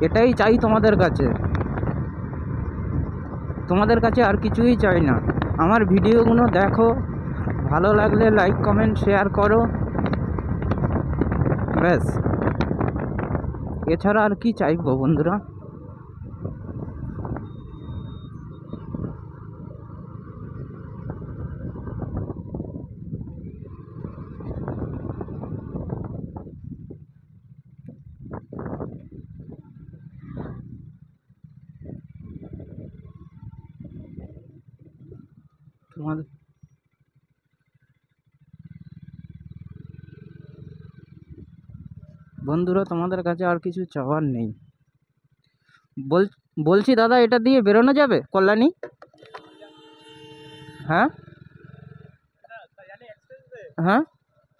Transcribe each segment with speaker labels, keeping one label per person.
Speaker 1: এটাই চাই তোমাদের কাছে, তোমাদের কাছে আর কিছুই চাই না। আমার ভিডিওগুলো দেখো, ভালো লাগলে লাইক কমেন্ট শেয়ার করো, ব্যাস। এছাড়া আর কি চাইবো বন্ধুরা। তোমাদের বন্ধুরা, তোমাদের কাছে আর কিছু চাওয়ার নেই। বলছি দাদা, এটা দিয়ে বেরোনো যাবে কল্যাণী? हाँ हाँ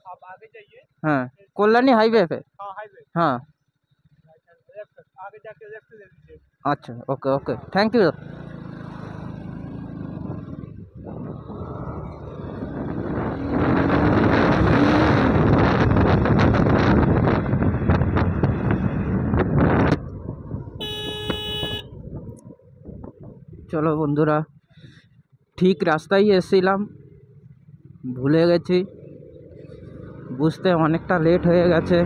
Speaker 2: आप आगे जाइए।
Speaker 1: हाँ, कल्याणी हाईवे पे।
Speaker 2: हाँ हाईवे,
Speaker 1: हाँ
Speaker 2: आगे जाके लेफ्ट ले लीजिए।
Speaker 1: अच्छा, ओके ओके, थैंक यू। চলো বন্ধুরা, ঠিক রাস্তায় এসেছিলাম, ভুলে গেছি, বুঝতে অনেকটা লেট হয়ে গেছে।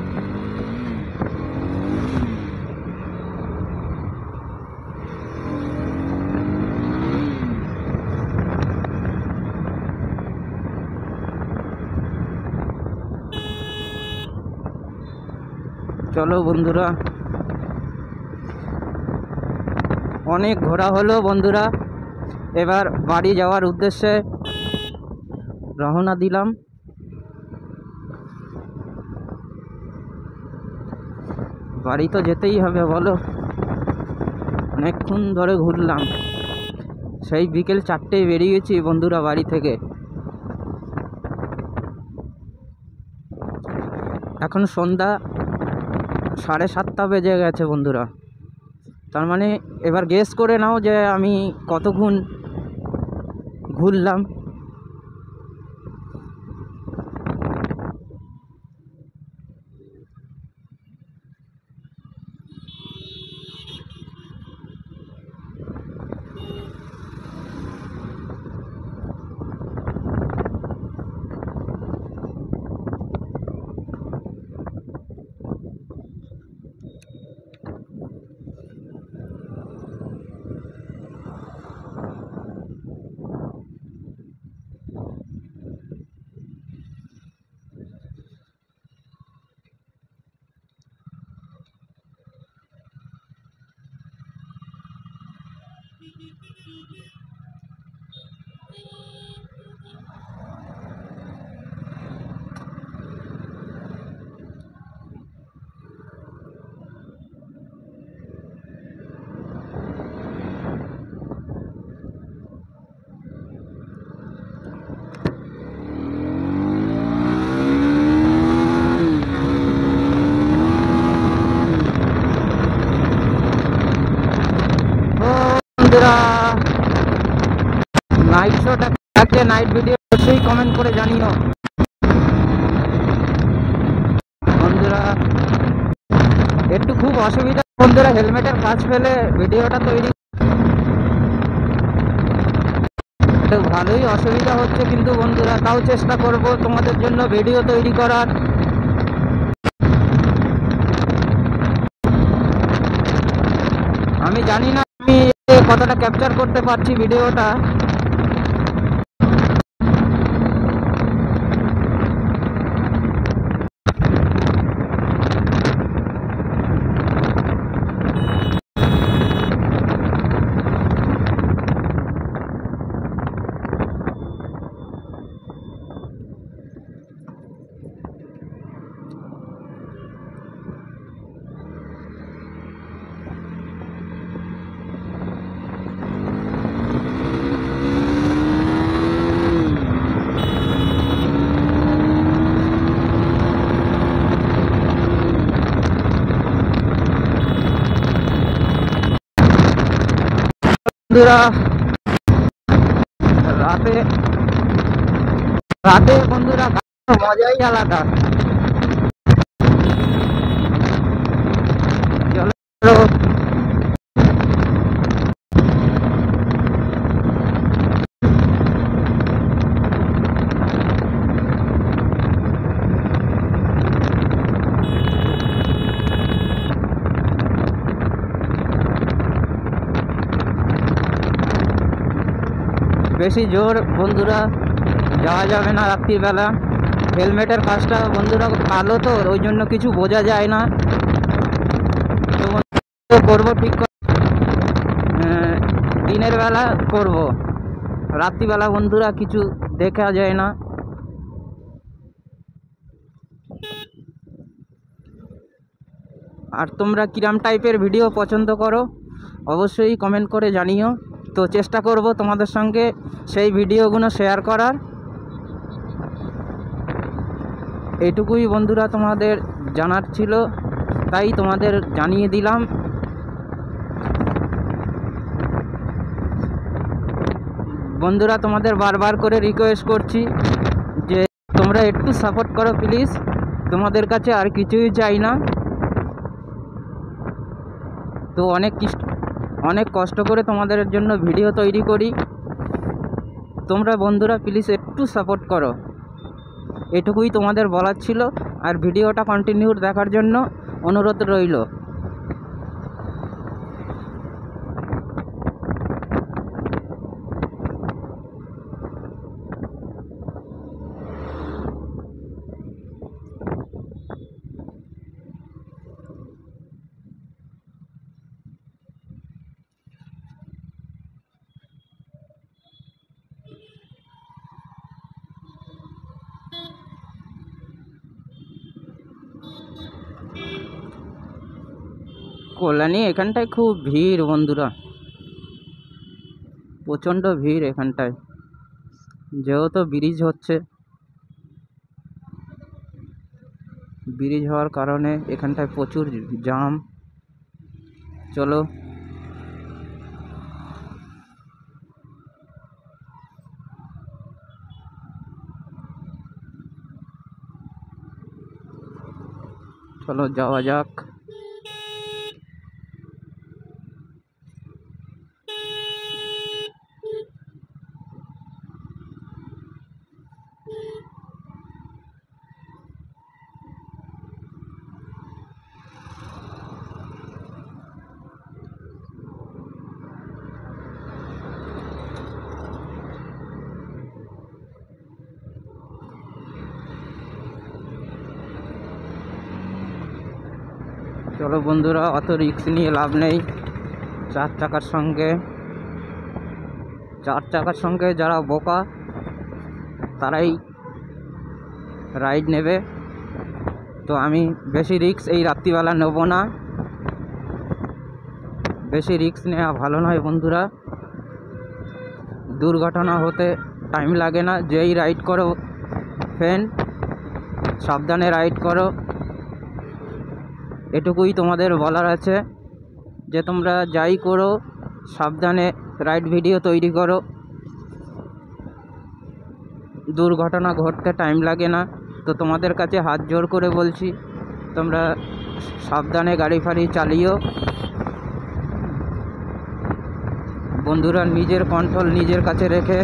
Speaker 1: চলো বন্ধুরা, অনেক ঘোরা হলো বন্ধুরা, এবার বাড়ি যাওয়ার উদ্দেশ্যে রওনা দিলাম। বাড়ি তো যেতেই হবে বলো, অনেকক্ষণ ধরে ঘুরলাম, সেই বিকেল 4টেয় বেরিয়েছি বন্ধুরা বাড়ি থেকে। এখন সন্ধ্যা 7:30 বেজে গেছে বন্ধুরা। তার মানে এবার গেস করে নাও যে আমি কতক্ষণ ঘুরলাম। নাইট শোটা থাকলে নাইট ভিডিও অবশ্যই কমেন্ট করে জানিও বন্ধুরা। একটু খুব অসুবিধা বন্ধুরা, হেলমেটের কাজ ফেলে ভিডিওটা তৈরি, একটু ভালোই অসুবিধা হচ্ছে, কিন্তু বন্ধুরা তাও চেষ্টা করব তোমাদের জন্য ভিডিও তৈরি করার। আমি জানি না আমি কতটা ক্যাপচার করতে পারছি ভিডিওটা। বন্ধুরা রাতে বন্ধুরা মজাই আলাদা। চলো বেশি জোর বন্ধুরা যাওয়া যাবে না রাত্রিবেলা। হেলমেটের কাজটা বন্ধুরা কালো তো ওই জন্য কিছু বোঝা যায় না। তো করবো ঠিক দিনের বেলা করব, রাত্রিবেলা বন্ধুরা কিছু দেখা যায় না। আর তোমরা কিরাম টাইপের ভিডিও পছন্দ করো অবশ্যই কমেন্ট করে জানিও। তো চেষ্টা করব তোমাদের সঙ্গে সেই ভিডিওগুলো শেয়ার করার। এইটুকুই বন্ধুরা তোমাদের জানার ছিল, তাই তোমাদের জানিয়ে দিলাম। বন্ধুরা তোমাদের বারবার করে রিকোয়েস্ট করছি যে তোমরা একটু সাপোর্ট করো প্লিজ, তোমাদের কাছে আর কিছুই চাই না। তো অনেক কষ্ট করে তোমাদের জন্য ভিডিও তৈরি করি, তোমরা বন্ধুরা প্লিজ একটু সাপোর্ট করো, এটুকুই তোমাদের বলার ছিল। আর ভিডিওটা কন্টিনিউ দেখার জন্য অনুরোধ রইল। কল্যাণী এখানটায় খুব ভিড় বন্ধুরা, প্রচণ্ড ভিড় এখানটায়, যেহেতু ব্রিজ হচ্ছে, ব্রিজ হওয়ার কারণে এখানটায় প্রচুর জাম। চলো চলো যাওয়া যাক। চলো বন্ধুরা, অত রিস্ক নিয়ে লাভ নেই। চার চাকার সঙ্গে যারা বোকা তারাই রাইড নেবে। তো আমি বেশি রিস্ক এই রাত্রিবেলা নেব না, বেশি রিস্ক নেওয়া ভালো নয় বন্ধুরা, দুর্ঘটনা হতে টাইম লাগে না। যেই রাইড করো ফ্রেন্ড, সাবধানে রাইড করো, এটুকুই তোমাদের বলার আছে যে তোমরা যাই করো সাবধানে রাইড ভিডিও তৈরি করো, দুর্ঘটনা ঘটতে টাইম লাগে না। তো তোমাদের কাছে হাত জোর করে বলছি, তোমরা সাবধানে গাড়ি ফাড়ি চালিও বন্ধুরা, নিজের কন্ট্রোল নিজের কাছে রেখে।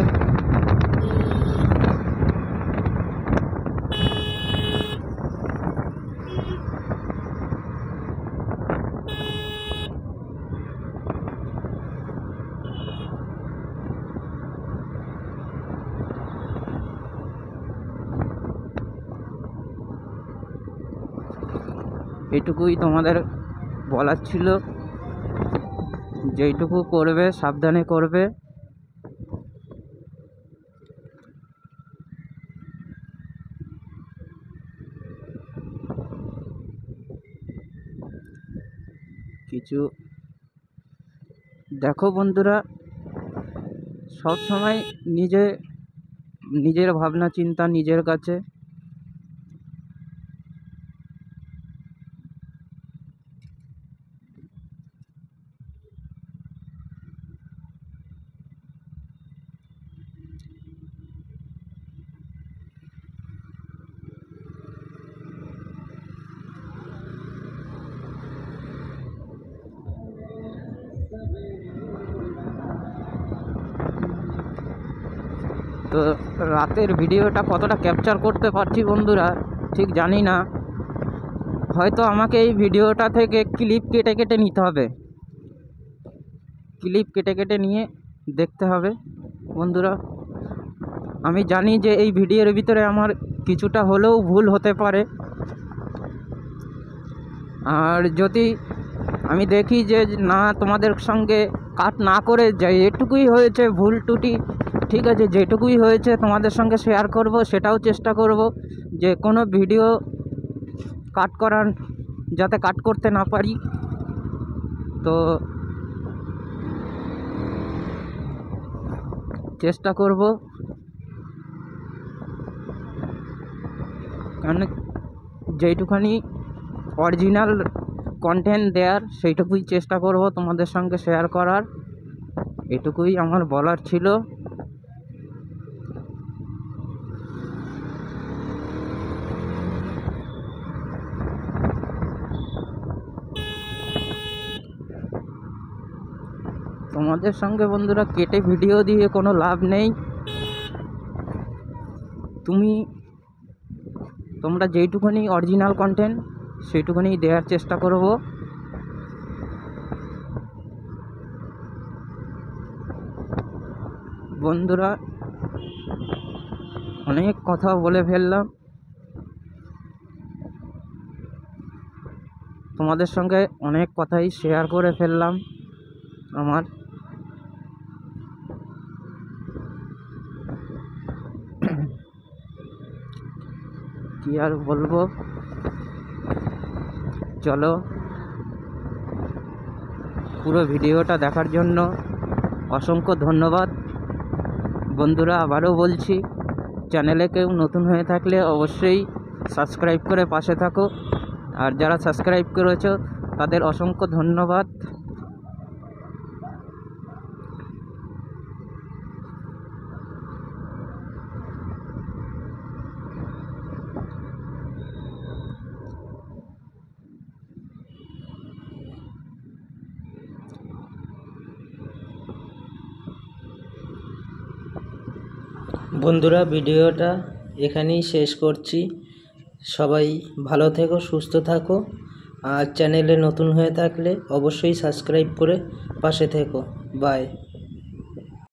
Speaker 1: এটুকুই তোমাদের বলার ছিল, যেইটুকু করবে সাবধানে করবে। কিছু দেখো বন্ধুরা, সব সময় নিজের ভাবনা চিন্তা নিজের কাছে। তো রাতের ভিডিওটা কতটা ক্যাপচার করতে পারছি বন্ধুরা ঠিক জানি না, হয়তো আমাকে এই ভিডিওটা থেকে ক্লিপ কেটে কেটে নিতে হবে, ক্লিপ কেটে কেটে নিয়ে দেখতে হবে বন্ধুরা। আমি জানি যে এই ভিডিওর ভিতরে আমার কিছুটা হলেও ভুল হতে পারে, আর যদি আমি দেখি যে না তোমাদের সঙ্গে কাট না করে যাই, এটুকুই হয়েছে ভুল ত্রুটি, ঠিক আছে, যেটুকুই হয়েছে তোমাদের সঙ্গে শেয়ার করব, সেটাও চেষ্টা করব যে কোনো ভিডিও কাট করার যাতে কাট করতে না পারি। তো চেষ্টা করব, কারণ যেইটুখানি অরিজিনাল কন্টেন্ট দেওয়ার সেইটুকুই চেষ্টা করব তোমাদের সঙ্গে শেয়ার করার, এটুকুই আমার বলার ছিল। তোমাদের সঙ্গে বন্ধুরা কেটে ভিডিও দিয়ে কোনো লাভ নেই, তোমরা যেইটুখানি অরিজিনাল কন্টেন্ট সেইটুখানি দেওয়ার চেষ্টা করব। বন্ধুরা অনেক কথা বলে ফেললাম, তোমাদের সঙ্গে অনেক কথাই শেয়ার করে ফেললাম আমার। কি আর বলবো, চলো পুরো ভিডিওটা দেখার জন্য অসংখ্য ধন্যবাদ বন্ধুরা। আবারও বলছি, চ্যানেলে কেউ নতুন হয়ে থাকলে অবশ্যই সাবস্ক্রাইব করে পাশে থাকো, আর যারা সাবস্ক্রাইব করেছো তাদের অসংখ্য ধন্যবাদ।
Speaker 3: বন্ধুরা ভিডিওটা এখানেই শেষ করছি। সবাই ভালো থেকো, সুস্থ থাকো, আর চ্যানেলে নতুন হয়ে থাকলে অবশ্যই সাবস্ক্রাইব করে পাশে থেকো। বাই।